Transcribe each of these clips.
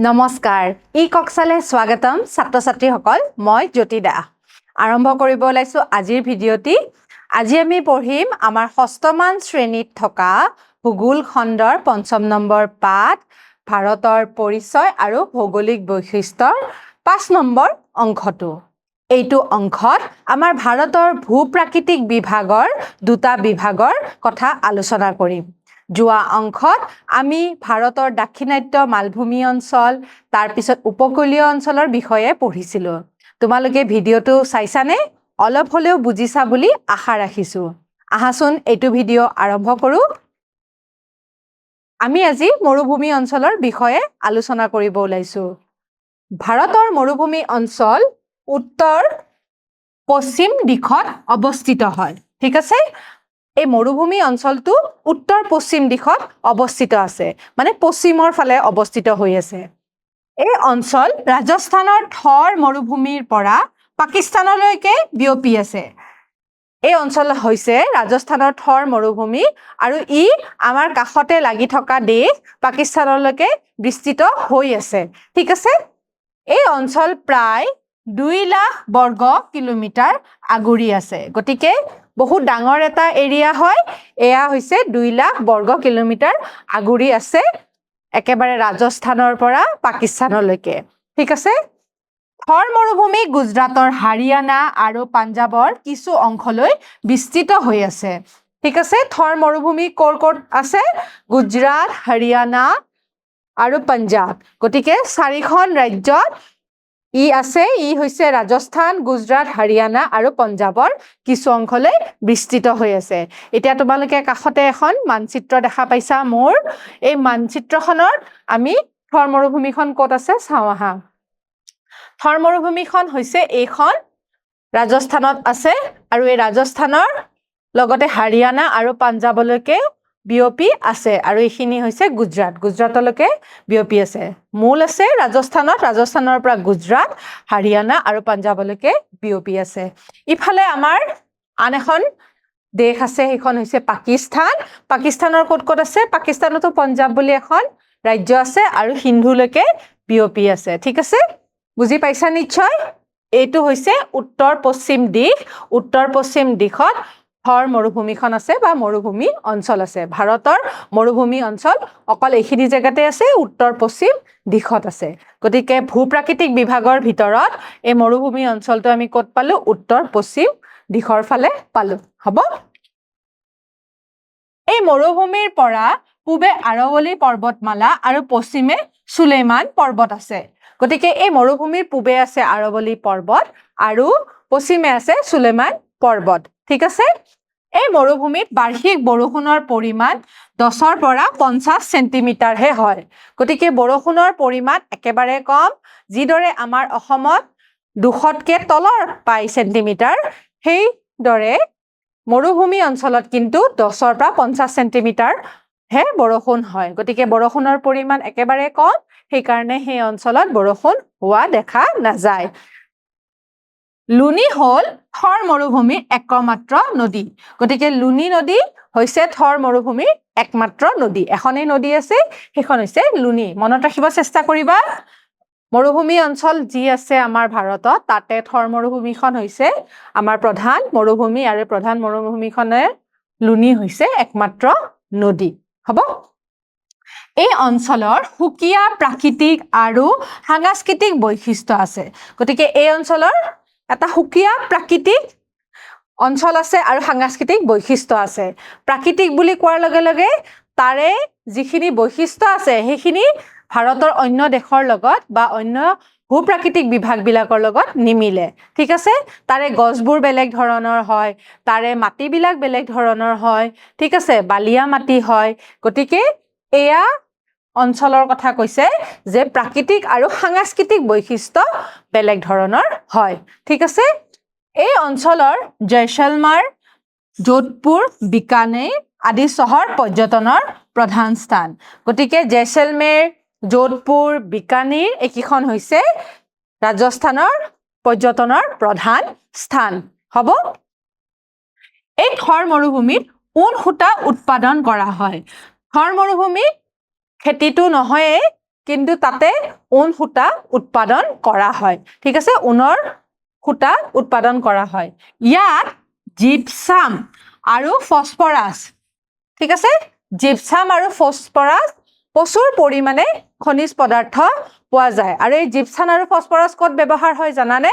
নমস্কাৰ ই কক্সালে স্বাগতম ছাত্ৰ ছাত্ৰীসকল মই জ্যোতি দা আৰম্ভ কৰিব ওলাইছো আজিৰ ভিডিঅ'টি আজি আমি পঢ়িম আমাৰ ষষ্ঠমান শ্ৰেণীত থকা ভূগোল খণ্ডৰ ৫ম নম্বৰ পাঠ ভাৰতৰ পৰিচয় আৰু ভৌগোলিক বৈশিষ্ট্যৰ ৫ নম্বৰ অংশটো এইটো অংশত আমাৰ ভাৰতৰ ভূপ্ৰাকৃতিক বিভাগৰ দুটা বিভাগৰ কথা আলোচনা কৰিম যোৱা অংশত আমি ভাৰতৰ দাক্ষিণাত্য মালভূমি অঞ্চল তাৰ পিছত উপকূলীয় অঞ্চলৰ বিষয়ে পঢ়িছিলো তোমালোকে ভিডিঅটো চাইছানে অলপ হলেও বুজিছা বুলি আশা ৰাখিছো আহাচোন এইটো ভিডিঅ আৰম্ভ কৰো আমি আজি মৰুভূমি অঞ্চলৰ বিষয়ে আলোচনা কৰিব ওলাইছো ভাৰতৰ মৰুভূমি অঞ্চল উত্তৰ পশ্চিম দিশত অৱস্থিত হয় ঠিক আছে এই মৰুভূমি অঞ্চলটো উত্তৰ পশ্চিম দিশত অৱস্থিত আছে মানে পশ্চিমৰ ফালে অৱস্থিত হৈ আছে এই অঞ্চল ৰাজস্থানৰ থৰ মৰুভূমিৰ পৰা পাকিস্তানলৈকে বিয়পি আছে এই অঞ্চল হৈছে ৰাজস্থানৰ থৰ মৰুভূমি আৰু ই আমাৰ কাষতে লাগি থকা দেশ পাকিস্তানলৈকে বিস্তৃত হৈ আছে ঠিক আছে এই অঞ্চল প্ৰায় 2 লাখ বৰ্গ কিলোমিটাৰ আগুৰি আছে গতিকে বহুত ডাঙৰ এটা এৰিয়া হয় এয়া হৈছে 2 লাখ বৰ্গ কিলোমিটাৰ আগুৰি আছে একেবাৰে ৰাজস্থানৰ পৰা পাকিস্তানলৈকে ঠিক আছে থৰ মৰুভূমি গুজৰাটৰ হাৰিয়ানা আৰু পাঞ্জাবৰ কিছু অংশলৈ বিস্তৃত হৈ আছে ঠিক আছে থৰ মৰুভূমি ক'ত আছে গুজৰাট হাৰিয়ানা আৰু পাঞ্জাব গতিকে 4খন ৰাজ্যত ই আছে ই হৈছে ৰাজস্থান গুজৰাট হাৰিয়ানা আৰু পাঞ্জাবৰ কিছু অংশলৈ বিস্তৃত হৈ আছে এতিয়া তোমালোকে কাষতে এখন মানচিত্ৰ দেখা পাইছা মোৰ এই মানচিত্ৰখনত আমি থৰ মৰুভূমিখন ক'ত আছে চাওঁ আহা থৰ মৰুভূমিখন হৈছে এইখন ৰাজস্থানত আছে আৰু এই ৰাজস্থানৰ লগতে হাৰিয়ানা আৰু পাঞ্জাবলৈকে বিয়পি আছে আৰু এইখিনি হৈছে গুজৰাটলৈকে বিয়পি আছে মূল আছে ৰাজস্থানৰ পৰা গুজৰাট হাৰিয়ানা আৰু পাঞ্জাবলৈকে বিয়পি আছে ইফালে আমাৰ আন এখন দেশ আছে সেইখন হৈছে পাকিস্তানৰ ক'ত আছে পাকিস্তানতো পাঞ্জাব বুলি এখন ৰাজ্য আছে আৰু সিন্ধুলৈকে বিয়পি আছে ঠিক আছে বুজি পাইছা নিশ্চয় এইটো হৈছে উত্তৰ পশ্চিম দিশত থৰ মৰুভূমিখন আছে বা মৰুভূমি অঞ্চল আছে ভাৰতৰ মৰুভূমি অঞ্চল অকল এইখিনি জেগাতে আছে উত্তৰ পশ্চিম দিশত আছে গতিকে ভূপ্ৰাকৃতিক বিভাগৰ ভিতৰত এই মৰুভূমি অঞ্চলটো আমি ক'ত পালো উত্তৰ পশ্চিম দিশৰ ফালে পালো হ'ব এই মৰুভূমিৰ পৰা পূবে আৰাৱলী পৰ্বতমালা আৰু পশ্চিমে সুলেমান পৰ্বত আছে গতিকে এই মৰুভূমিৰ পূবে আছে আৰাৱলী পৰ্বত আৰু পশ্চিমে আছে সুলেমান পৰ্বত ঠিক আছে এই মৰুভূমিত বাৰ্ষিক বৰষুণৰ পৰিমাণ 10 পৰা 50 সেন্টিমিটাৰ হে হয় গতিকে বৰষুণৰ পৰিমাণ একেবাৰে কম যিদৰে আমাৰ অসমত 200কে তলৰ পাই সেন্টিমিটাৰ সেই দৰে মৰুভূমি অঞ্চলত কিন্তু 10 পৰা 50 সেন্টিমিটাৰ হে বৰষুণ হয় গতিকে বৰষুণৰ পৰিমাণ একেবাৰে কম সেই কাৰণে সেই অঞ্চলত বৰষুণ হোৱা দেখা নাযায় লুনি হল থৰ মৰুভূমিৰ একমাত্ৰ নদী গতিকে লুনি নদী হৈছে থৰ মৰুভূমিৰ একমাত্ৰ নদী এখনেই নদী আছে সেইখন হৈছে লুনি মনত ৰাখিব চেষ্টা কৰিবা মৰুভূমি অঞ্চল যি আছে আমাৰ ভাৰতত তাতে থৰ মৰুভূমিখন হৈছে আমাৰ প্ৰধান মৰুভূমি আৰু প্ৰধান মৰুভূমিখনে লুনি হৈছে একমাত্ৰ নদী হ'ব এই অঞ্চলৰ সুকীয়া প্ৰাকৃতিক আৰু সাংস্কৃতিক বৈশিষ্ট্য আছে গতিকে এই অঞ্চলৰ এটা সুকীয়া প্ৰাকৃতিক অঞ্চল আছে আৰু সাংস্কৃতিক বৈশিষ্ট্য আছে প্ৰাকৃতিক বুলি কোৱাৰ লগে লগে তাৰে যিখিনি বৈশিষ্ট্য আছে সেইখিনি ভাৰতৰ অন্য দেশৰ লগত বা অন্য ভূপ্ৰাকৃতিক বিভাগবিলাকৰ লগত নিমিলে ঠিক আছে তাৰে গছবোৰ বেলেগ ধৰণৰ হয় তাৰে মাটিবিলাক বেলেগ ধৰণৰ হয় ঠিক আছে বালিয়া মাটি হয় গতিকে এয়া অঞ্চলৰ কথা কৈছে যে প্ৰাকৃতিক আৰু সাংস্কৃতিক বৈশিষ্ট্য বেলেগ ধৰণৰ হয় ঠিক আছে এই অঞ্চলৰ জয়সলমাৰ যোধপুৰ বিকানেৰ আদি চহৰ পৰ্যটনৰ প্ৰধান স্থান গতিকে জয়সলমেৰ যোধপুৰ বিকানেৰ এইকেইখন হৈছে ৰাজস্থানৰ পৰ্যটনৰ প্ৰধান স্থান হ'ব এই থৰ মৰুভূমিত ঊণ সূতা উৎপাদন কৰা হয় থৰ মৰুভূমিত খেতিটো নহয়ে কিন্তু তাতে ঊণ সূতা উৎপাদন কৰা হয় ঠিক আছে ঊণৰ সূতা উৎপাদন কৰা হয় ইয়াত জিপসাম আৰু ফসফৰাছ ঠিক আছে জিপসাম আৰু ফসফৰাছ প্ৰচুৰ পৰিমাণে খনিজ পদাৰ্থ পোৱা যায় আৰু এই জিপসাম আৰু ফসফৰাছ ক'ত ব্যৱহাৰ হয় জানানে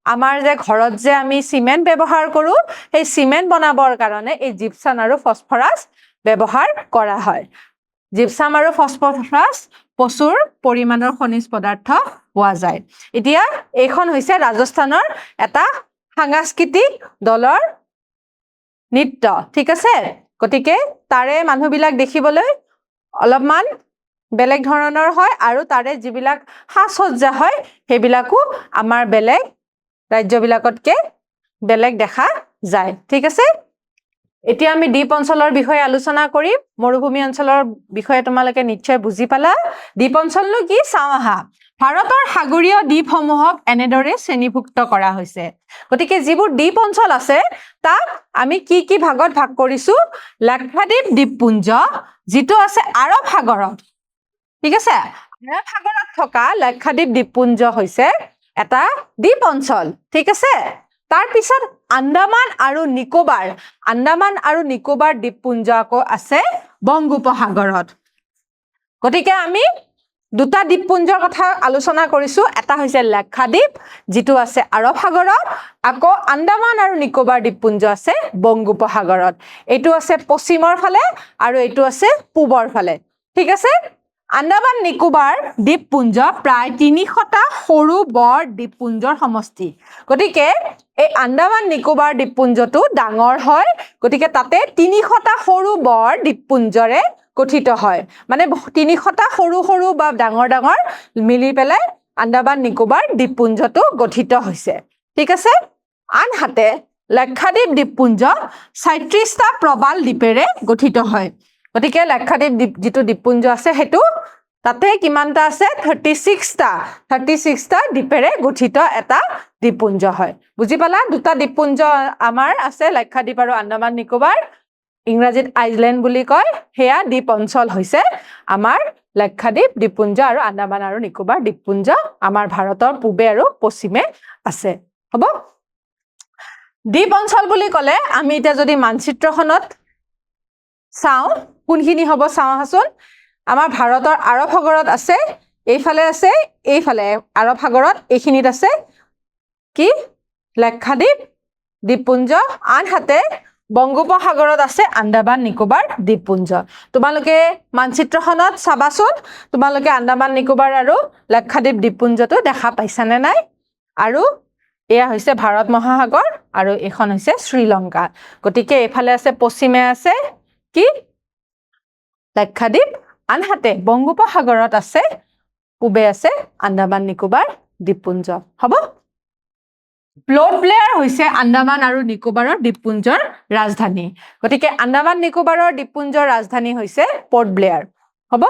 আমাৰ যে ঘৰত যে আমি সিমেন্ট ব্যৱহাৰ কৰো সেই সিমেন্ট বনাবৰ কাৰণে এই জিপসাম আৰু ফসফৰাছ ব্যৱহাৰ কৰা হয় জিপসাম আৰু ফসফৰাছ প্ৰচুৰ পৰিমাণৰ খনিজ পদাৰ্থ পোৱা যায় এতিয়া এইখন হৈছে ৰাজস্থানৰ এটা সাংস্কৃতিক দলৰ নৃত্য ঠিক আছে গতিকে তাৰে মানুহবিলাক দেখিবলৈ অলপমান বেলেগ ধৰণৰ হয় আৰু তাৰে যিবিলাক সাজসজ্জা হয় সেইবিলাকো আমাৰ বেলেগ ৰাজ্যবিলাকতকে বেলেগ দেখা যায় ঠিক আছে এতিয়া আমি দ্বীপ অঞ্চলৰ বিষয়ে আলোচনা কৰিম মৰুভূমি অঞ্চলৰ বিষয়ে তোমালোকে নিশ্চয় বুজি পালা দ্বীপ অঞ্চলনো কি চাওঁ আহা ভাৰতৰ সাগৰীয় দ্বীপসমূহক এনেদৰে শ্ৰেণীভুক্ত কৰা হৈছে গতিকে যিবোৰ দ্বীপ অঞ্চল আছে তাক আমি কি ভাগত ভাগ কৰিছো লাক্ষাদ্বীপ দ্বীপপুঞ্জ যিটো আছে আৰৱ সাগৰত ঠিক আছে আৰৱ সাগৰত থকা লাক্ষাদ্বীপ দ্বীপপুঞ্জ হৈছে এটা দ্বীপ অঞ্চল ঠিক আছে তাৰ পিছত আন্দামান আৰু নিকোবাৰ দ্বীপপুঞ্জ আকৌ আছে বংগোপসাগৰত গতিকে আমি দুটা দ্বীপপুঞ্জৰ কথা আলোচনা কৰিছো এটা হৈছে লাক্ষাদ্বীপ যিটো আছে আৰৱ সাগৰত আকৌ আন্দামান আৰু নিকোবাৰ দ্বীপপুঞ্জ আছে বংগোপসাগৰত এইটো আছে পশ্চিমৰ ফালে আৰু এইটো আছে পূবৰ ফালে ঠিক আছে আন্দামান নিকোবাৰ দ্বীপপুঞ্জ প্ৰায় 300টা সৰু বৰ দ্বীপপুঞ্জৰ সমষ্টি গতিকে এই আন্দামান নিকোবাৰ দ্বীপপুঞ্জটো ডাঙৰ হয় গতিকে তাতে 300টা সৰু বৰ দ্বীপপুঞ্জৰে গঠিত হয় মানে 300টা সৰু বা ডাঙৰ মিলি পেলাই আন্দামান নিকোবাৰ দ্বীপপুঞ্জটো গঠিত হৈছে ঠিক আছে আনহাতে লাক্ষাদ্বীপ দ্বীপপুঞ্জ 37টা প্ৰবাল দ্বীপেৰে গঠিত হয় গতিকে লাক্ষাদ্বীপ যিটো দ্বীপপুঞ্জ আছে হেতু তাতে কিমানটা আছে 36টা দ্বীপেৰে গঠিত এটা দ্বীপপুঞ্জ হয় বুজি পালা দুটা দ্বীপপুঞ্জ আমাৰ আছে লাক্ষাদ্বীপ আৰু আন্দামান নিকোবাৰ ইংৰাজীত আইল্যান্ড বুলি কয় হেয়া দ্বীপ অঞ্চল হৈছে আমাৰ লাক্ষাদ্বীপ দ্বীপপুঞ্জ আৰু আন্দামান আৰু নিকোবাৰ দ্বীপপুঞ্জ আমাৰ ভাৰতৰ পূবে আৰু পশ্চিমে আছে হ'ব দ্বীপ অঞ্চল বুলি ক'লে আমি এতিয়া যদি মানচিত্ৰখনত চাওঁ কোনখিনি হ'ব চাওঁ আহাচোন আমাৰ ভাৰতৰ আৰৱ সাগৰত আছে এইফালে আৰৱ সাগৰত এইখিনিত আছে কি লাক্ষাদ্বীপ দ্বীপপুঞ্জ আনহাতে বংগোপসাগৰত আছে আন্দামান নিকোবাৰ দ্বীপপুঞ্জ তোমালোকে মানচিত্ৰখনত চাবাচোন তোমালোকে আন্দামান নিকোবাৰ আৰু লাক্ষাদ্বীপ দ্বীপপুঞ্জটো দেখা পাইছানে নাই আৰু এয়া হৈছে ভাৰত মহাসাগৰ আৰু এখন হৈছে শ্ৰীলংকা গতিকে এইফালে আছে পশ্চিমে আছে কি লাক্ষাদ্বীপ আনহাতে বংগোপসাগৰত আছে পূবে আছে আন্দামান নিকোবাৰ দ্বীপপুঞ্জ হ'ব পোৰ্ট ব্লেয়াৰ হৈছে আন্দামান আৰু নিকোবাৰৰ দ্বীপপুঞ্জৰ ৰাজধানী গতিকে আন্দামান নিকোবাৰৰ দ্বীপপুঞ্জৰ ৰাজধানী হৈছে পোৰ্ট ব্লেয়াৰ হ'ব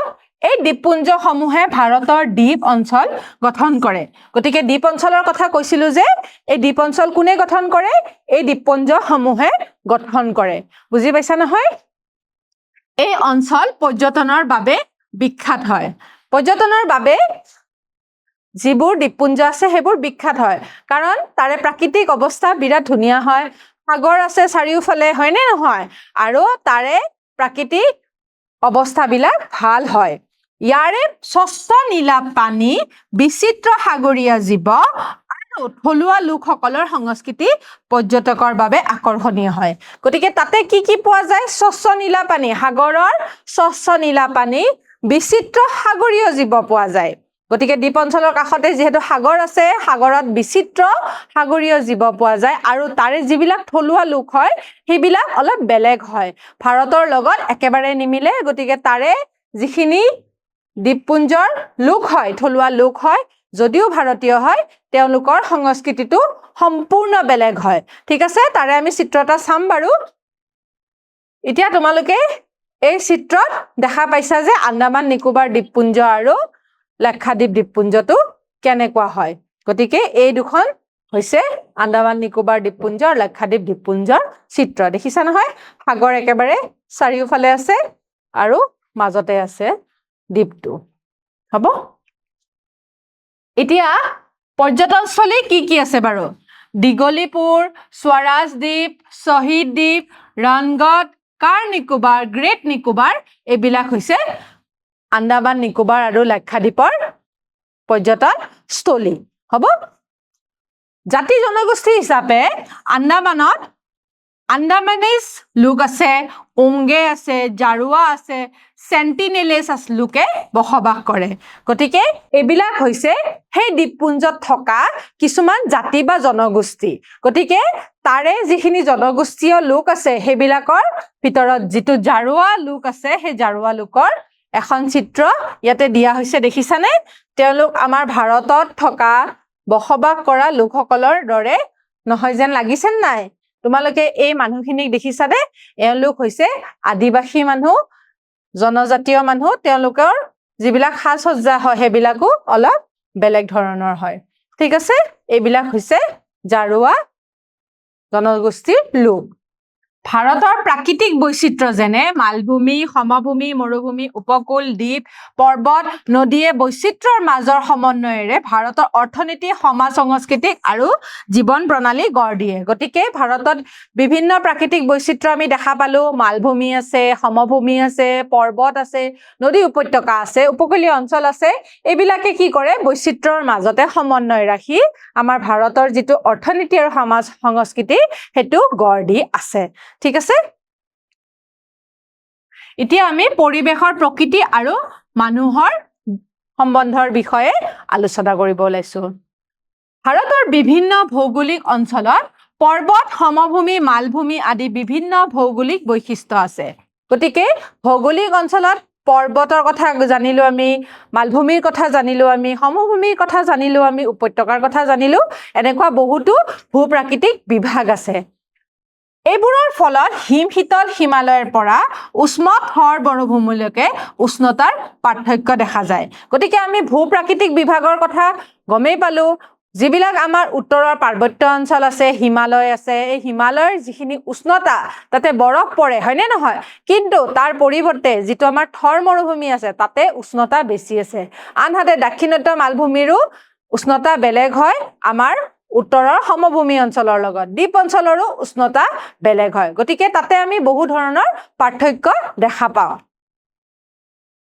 এই দ্বীপপুঞ্জসমূহে ভাৰতৰ দ্বীপ অঞ্চল গঠন কৰে গতিকে দ্বীপ অঞ্চলৰ কথা কৈছিলো যে এই দ্বীপ অঞ্চল কোনে গঠন কৰে এই দ্বীপপুঞ্জসমূহে গঠন কৰে বুজি পাইছা নহয় এই অঞ্চল পৰ্যটনৰ বাবে বিখ্যাত হয় পৰ্যটনৰ বাবে যিবোৰ দ্বীপপুঞ্জ আছে সেইবোৰ বিখ্যাত হয় কাৰণ তাৰে প্ৰাকৃতিক অৱস্থা বিৰাট ধুনীয়া হয় সাগৰ আছে চাৰিওফালে হয় নে নহয় আৰু তাৰে প্ৰাকৃতিক অৱস্থাবিলাক ভাল হয় ইয়াৰে স্বচ্ছ নীলা পানী বিচিত্ৰ সাগৰীয় জীৱ আৰু থলুৱা লোকসকলৰ সংস্কৃতি পৰ্যটকৰ বাবে আকৰ্ষণীয় হয় গতিকে তাতে কি পোৱা যায় স্বচ্ছ নীলা পানী সাগৰৰ স্বচ্ছ নীলা পানী বিচিত্ৰ সাগৰীয় জীৱ পোৱা যায় গতিকে দ্বীপ অঞ্চলৰ কাষতে যেহেতু সাগৰ আছে সাগৰত বিচিত্ৰ সাগৰীয় জীৱ পোৱা যায় আৰু তাৰে যিবিলাক থলুৱা লোক হয় সেইবিলাক অলপ বেলেগ হয় ভাৰতৰ লগত একেবাৰে নিমিলে গতিকে তাৰে যিখিনি দ্বীপপুঞ্জৰ লোক হয় থলুৱা লোক হয় যদিও ভাৰতীয় হয় তেওঁলোকৰ সংস্কৃতিটো সম্পূৰ্ণ বেলেগ হয় ঠিক আছে তাৰে আমি চিত্ৰ এটা চাম বাৰু এতিয়া তোমালোকে এই চিত্ৰত দেখা পাইছা যে আন্দামান নিকোবাৰ দ্বীপপুঞ্জ আৰু লাক্ষাদ্বীপ দ্বীপপুঞ্জটো কেনেকুৱা হয় গতিকে এই দুখন হৈছে আন্দামান নিকোবাৰ দ্বীপপুঞ্জ আৰু লাক্ষাদ্বীপ দ্বীপপুঞ্জৰ চিত্ৰ দেখিছা নহয় সাগৰ একেবাৰে চাৰিওফালে আছে আৰু মাজতে আছে দ্বীপটো হ'ব এতিয়া পৰ্যটনস্থলী কি আছে বাৰু দীঘলীপুৰ স্বৰাজ দ্বীপ শহীদ দ্বীপ ৰনগড় কাৰ নিকোবাৰ গ্ৰেট নিকোবাৰ এইবিলাক হৈছে আন্দামান নিকোবাৰ আৰু লাক্ষাদ্বীপৰ পৰ্যটনস্থলী হ'ব জাতি জনগোষ্ঠী হিচাপে আন্দামানত আন্দামানিজ লোক আছে ওংগে আছে জাৰুৱা আছে সেন্টিনেলেছ লোকে বসবাস কৰে গতিকে এইবিলাক হৈছে সেই দ্বীপপুঞ্জত থকা কিছুমান জাতি বা জনগোষ্ঠী গতিকে তাৰে যিখিনি জনগোষ্ঠীয় লোক আছে সেইবিলাকৰ ভিতৰত যিটো জাৰুৱা লোক আছে সেই জাৰুৱা লোকৰ এখন চিত্ৰ ইয়াতে দিয়া হৈছে দেখিছানে তেওঁলোক আমাৰ ভাৰতত থকা বসবাস কৰা লোকসকলৰ দৰে নহয় যেন লাগিছে নাই তোমালোকে এই মানুহখিনিক দেখিছানে এওঁলোক হৈছে আদিবাসী মানুহ জনজাতীয় মানুহ তেওঁলোকৰ যিবিলাক সাজ সজ্জা হয় সেইবিলাকো অলপ বেলেগ ধৰণৰ হয় ঠিক আছে এইবিলাক হৈছে জাৰুৱা জনগোষ্ঠীৰ লোক ভাৰতৰ প্ৰাকৃতিক বৈচিত্ৰ্য যেনে মালভূমি সমভূমি মৰুভূমি উপকূল দ্বীপ পৰ্বত নদীয়ে বৈচিত্ৰ্যৰ মাজৰ সমন্বয়েৰে ভাৰতৰ অৰ্থনীতি সমাজ সংস্কৃতি আৰু জীৱন প্ৰণালী গঢ় দিয়ে গতিকে ভাৰতত বিভিন্ন প্ৰাকৃতিক বৈচিত্ৰ্য আমি দেখা পালো মালভূমি আছে সমভূমি আছে পৰ্বত আছে নদী উপত্যকা আছে উপকূলীয় অঞ্চল আছে এইবিলাকে কি কৰে বৈচিত্ৰ্যৰ মাজতে সমন্বয় ৰাখি আমাৰ ভাৰতৰ যিটো অৰ্থনীতি আৰু সমাজ সংস্কৃতি হেতু গঢ় দি আছে ঠিক আছে এতিয়া আমি পৰিবেশৰ প্ৰকৃতি আৰু মানুহৰ সম্বন্ধৰ বিষয়ে আলোচনা কৰিব লৈছো ভাৰতৰ বিভিন্ন ভৌগোলিক অঞ্চলত পৰ্বত সমভূমি মালভূমি আদি বিভিন্ন ভৌগোলিক বৈশিষ্ট্য আছে গতিকে ভৌগোলিক অঞ্চলত পৰ্বতৰ কথা জানিলো আমি মালভূমিৰ কথা জানিলো আমি সমভূমিৰ কথা জানিলো আমি উপত্যকাৰ কথা জানিলো এনেকুৱা বহুতো ভূপ্ৰাকৃতিক বিভাগ আছে এইবোৰৰ ফলত হিমশীতল হিমালয়ৰ পৰা উষ্ণ থৰ বনভূমিলৈকে উষ্ণতাৰ পাৰ্থক্য দেখা যায় গতিকে আমি ভূপ্ৰাকৃতিক বিভাগৰ কথা গমেই পালো যিবিলাক আমাৰ উত্তৰৰ পাৰ্বত্য অঞ্চল আছে হিমালয় আছে এই হিমালয়ৰ যিখিনি উষ্ণতা তাতে বৰফ পৰে হয়নে নহয় কিন্তু তাৰ পৰিৱৰ্তে যিটো আমাৰ থৰ মৰুভূমি আছে তাতে উষ্ণতা বেছি আছে আনহাতে দাক্ষিণাত্য মালভূমিৰো উষ্ণতা বেলেগ হয় আমাৰ উত্তৰৰ সমভূমি অঞ্চলৰ লগত দ্বীপ অঞ্চলৰো উষ্ণতা বেলেগ হয় গতিকে তাতে আমি বহু ধৰণৰ পাৰ্থক্য দেখা পাওঁ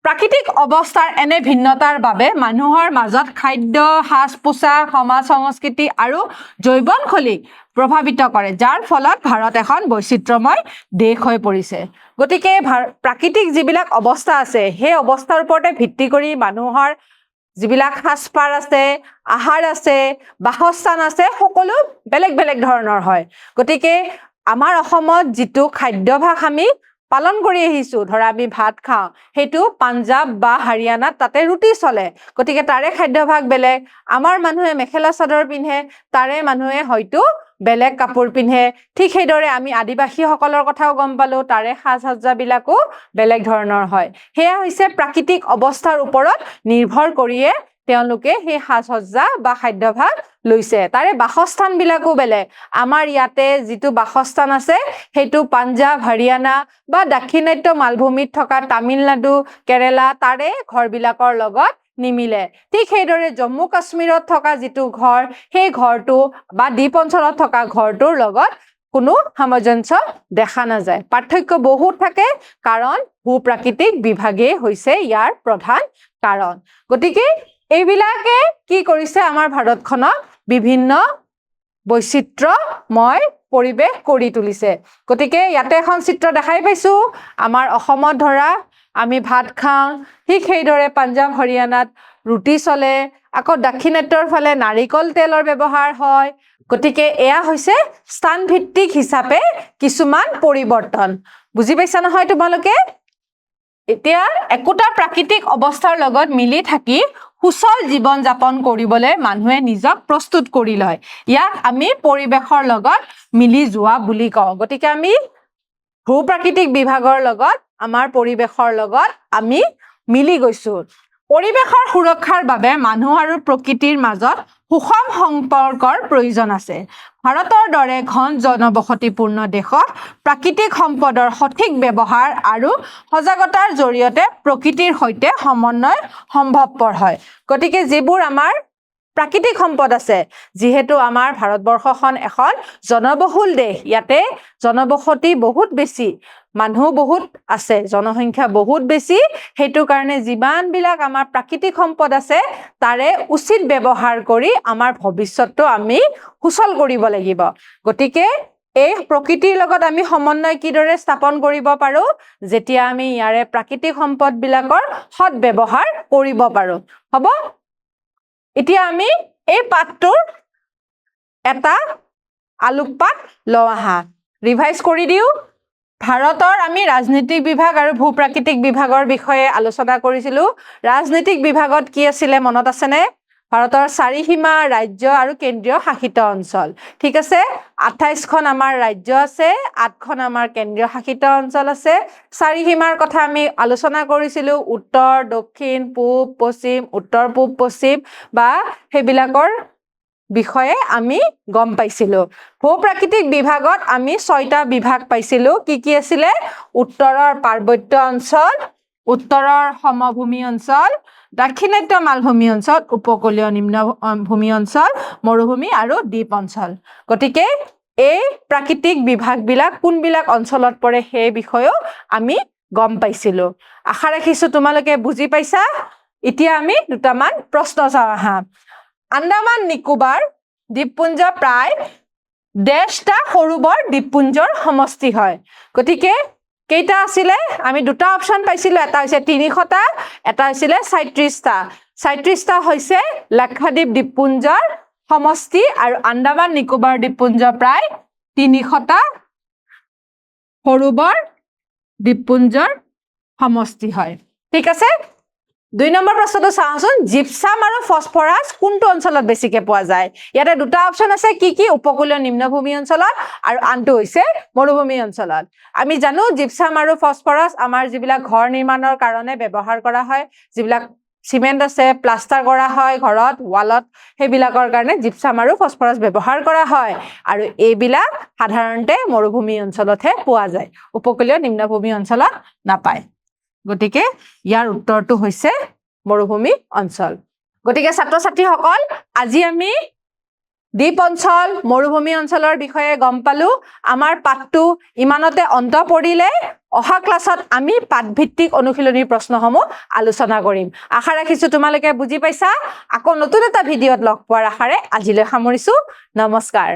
প্ৰাকৃতিক অৱস্থাৰ এনে ভিন্নতাৰ বাবে মানুহৰ মাজত খাদ্য সাজ পোছাক সমাজ সংস্কৃতি আৰু জৈৱনশৈলীক প্ৰভাৱিত কৰে যাৰ ফলত ভাৰত এখন বৈচিত্ৰ্যময় দেশ হৈ পৰিছে গতিকে প্ৰাকৃতিক যিবিলাক অৱস্থা আছে সেই অৱস্থাৰ ওপৰতে ভিত্তি কৰি মানুহৰ যিবিলাক সাজপাৰ আছে আহাৰ আছে বাসস্থান আছে সকলো বেলেগ বেলেগ ধৰণৰ হয় গতিকে আমাৰ অসমত যিটো খাদ্যাভ্যাস আমি পালন কৰি আহিছো ধৰা আমি ভাত খাওঁ হেতু পাঞ্জাব বা হাৰিয়ানাত তাতে ৰুটি চলে গতিকে তাৰে খাদ্যাভ্যাস বেলেগ আমাৰ মানুহে মেখেলা চাদৰ পিন্ধে তাৰে মানুহে হয়তো বেলেগ কাপোৰ পিন্ধে ঠিক সেইদৰে আমি আদিবাসীসকলৰ কথাও গম পালো তাৰে সাজ-সজ্জাবিলাকো বেলেগ ধৰণৰ হয় হেয়া হৈছে প্ৰাকৃতিক অৱস্থাৰ ওপৰত নিৰ্ভৰ কৰিয়ে তেওঁলোকে সেই সাজ-সজ্জা বা খাদ্যাভ্যাস লৈছে তাৰে বাসস্থান বিলাকো বেলেগ আমাৰ ইয়াতে যিটো বাসস্থান আছে হেতু পাঞ্জাব হাৰিয়ানা বা দাক্ষিণাত্য মালভূমিত থকা তামিলনাডু কেৰালা তাৰে ঘৰবিলাকৰ লগত নিমিলে ঠিক সেইদৰে জম্মু কাশ্মীৰত থকা যিটো ঘৰ সেই ঘৰটো বা দ্বীপ অঞ্চলত থকা ঘৰটোৰ লগত কোনো সামঞ্জস্য দেখা নাযায় পাৰ্থক্য বহুত থাকে কাৰণ ভূপ্ৰাকৃতিক বিভাগে হৈছে ইয়াৰ প্ৰধান কাৰণ গতিকে এইবিলাকে কি কৰিছে আমাৰ ভাৰতখনক বিভিন্ন বৈচিত্ৰ্যময় পৰিবেশ কৰি তুলিছে গতিকে ইয়াতে এখন চিত্ৰ দেখাই পাইছো আমাৰ অসমত ধৰা আমি ভাত খাওঁ ঠিক সেইদৰে পাঞ্জাব হৰিয়ানাত ৰুটি চলে আকৌ দাক্ষিণাত্যৰ ফালে নাৰিকল তেলৰ ব্যৱহাৰ হয় গতিকে এয়া হৈছে স্থান ভিত্তিক হিচাপে কিছুমান পৰিৱৰ্তন বুজি পাইছা নহয় তোমালোকে এতিয়া একোটা প্ৰাকৃতিক অৱস্থাৰ লগত মিলি থাকি সুচল জীৱন যাপন কৰিবলৈ মানুহে নিজক প্ৰস্তুত কৰি লয় ইয়াক আমি পৰিবেশৰ লগত মিলি যোৱা বুলি কওঁ গতিকে আমি ভূপ্ৰাকৃতিক বিভাগৰ লগত আমাৰ পৰিবেশৰ লগত আমি মিলি গৈছো পৰিৱেশৰ সুৰক্ষাৰ বাবে মানুহ আৰু প্ৰকৃতিৰ মাজত সুষম সম্পৰ্কৰ প্ৰয়োজন আছে। ভাৰতৰ দৰে ঘন জনবসতিপূৰ্ণ দেশত প্ৰাকৃতিক সম্পদৰ সঠিক ব্যৱহাৰ আৰু সজাগতাৰ জৰিয়তে প্ৰকৃতিৰ সৈতে সমন্বয় সম্ভৱপৰ হয়। গতিকে যিবোৰ আমাৰ প্ৰাকৃতিক সম্পদ আছে, যিহেতু আমাৰ ভাৰতবৰ্ষখন এখন জনবহুল দেশ, ইয়াতে জনবসতি বহুত বেছি, মানুহ বহুত আছে, জনসংখ্যা বহুত বেছি, সেইটো কাৰণে যিমানবিলাক আমাৰ প্ৰাকৃতিক সম্পদ আছে তাৰে উচিত ব্যৱহাৰ কৰি আমাৰ ভৱিষ্যতটো আমি সুচল কৰিব লাগিব। গতিকে এই প্ৰকৃতিৰ লগত আমি সমন্বয় কিদৰে স্থাপন কৰিব পাৰোঁ? যেতিয়া আমি ইয়াৰে প্ৰাকৃতিক সম্পদবিলাকৰ সৎ ব্যৱহাৰ কৰিব পাৰোঁ। হ'ব? এতিয়া আমি এই পাঠটোৰ এটা আলোকপাত লওঁ আহা। ৰিভাইজ কৰি দিওঁ। ভাৰতৰ আমি ৰাজনীতিক বিভাগ আৰু ভূ-প্ৰাকৃতিক বিভাগৰ বিষয়ে আলোচনা কৰিছিলোঁ। ৰাজনীতিক বিভাগত কি আছিলে মনত আছেনে? ভাৰতৰ চাৰিসীমা, ৰাজ্য আৰু কেন্দ্ৰীয় শাসিত অঞ্চল। ঠিক আছে? 28খন আমাৰ ৰাজ্য আছে, 8খন আমাৰ কেন্দ্ৰীয় শাসিত অঞ্চল আছে। চাৰিসীমাৰ কথা আমি আলোচনা কৰিছিলোঁ, উত্তৰ, দক্ষিণ, পূব, পশ্চিম, উত্তৰ, পূব, পশ্চিম বা সেইবিলাকৰ বিষয়ে আমি গম পাইছিলোঁ। ভূ-প্ৰাকৃতিক বিভাগত আমি 6টা বিভাগ পাইছিলোঁ। কি কি আছিলে? উত্তৰৰ পাৰ্বত্য অঞ্চল, উত্তৰৰ সমভূমি অঞ্চল, দাক্ষিণাত্য মালভূমি অঞ্চল, উপকূলীয় নিম্নভূমি অঞ্চল, মৰুভূমি আৰু দ্বীপ অঞ্চল। গতিকে এই প্ৰাকৃতিক বিভাগবিলাক কোনবিলাক অঞ্চলত পৰে সেই বিষয়েও আমি গম পাইছিলোঁ। আশা ৰাখিছোঁ তোমালোকে বুজি পাইছা। এতিয়া আমি দুটামান প্ৰশ্ন চাওঁ আহা। আন্দামান নিকোবাৰ দ্বীপপুঞ্জ প্ৰায় ডেৰটা সৰু বৰ দ্বীপপুঞ্জৰ সমষ্টি হয়। গতিকে কেইটা আছিলে? আমি দুটা অপশ্যন পাইছিলোঁ, এটা হৈছে 300টা, এটা হৈছিলে 37টা। 37টা হৈছে লাক্ষাদ্বীপ দ্বীপপুঞ্জৰ সমষ্টি আৰু আন্দামান নিকোবাৰ দ্বীপপুঞ্জ প্ৰায় 300টা সৰু বৰ দ্বীপপুঞ্জৰ সমষ্টি হয়। ঠিক আছে? 2 নম্বৰ প্ৰশ্নটো চাওঁচোন। জিপচাম আৰু ফছফৰাছ কোনটো অঞ্চলত বেছিকে পোৱা যায়? ইয়াতে দুটা অপশ্যন আছে। কি কি? উপকূলীয় নিম্নভূমি অঞ্চলত আৰু আনটো হৈছে মৰুভূমি অঞ্চলত। আমি জানো জিপচাম আৰু ফছফৰাছ আমাৰ যিবিলাক ঘৰ নিৰ্মাণৰ কাৰণে ব্যৱহাৰ কৰা হয়, যিবিলাক চিমেণ্ট আছে, প্লাষ্টাৰ কৰা হয় ঘৰত, ৱালত, সেইবিলাকৰ কাৰণে জিপচাম আৰু ফছফৰাছ ব্যৱহাৰ কৰা হয়। আৰু এইবিলাক সাধাৰণতে মৰুভূমি অঞ্চলতহে পোৱা যায়, উপকূলীয় নিম্নভূমি অঞ্চলত নাপায়। গতিকে ইয়াৰ উত্তৰটো হৈছে মৰুভূমি অঞ্চল। গতিকে ছাত্ৰ-ছাত্ৰীসকল, আজি আমি দ্বীপ অঞ্চল, মৰুভূমি অঞ্চলৰ বিষয়ে গম পালোঁ। আমাৰ পাঠটো ইমানতে অন্ত পৰিলে। অহা ক্লাছত আমি পাঠভিত্তিক অনুশীলনীৰ প্ৰশ্নসমূহ আলোচনা কৰিম। আশা ৰাখিছোঁ তোমালোকে বুজি পাইছা। আকৌ নতুন এটা ভিডিঅ'ত লগ পোৱাৰ আশাৰে আজিলৈ সামৰিছোঁ। নমস্কাৰ।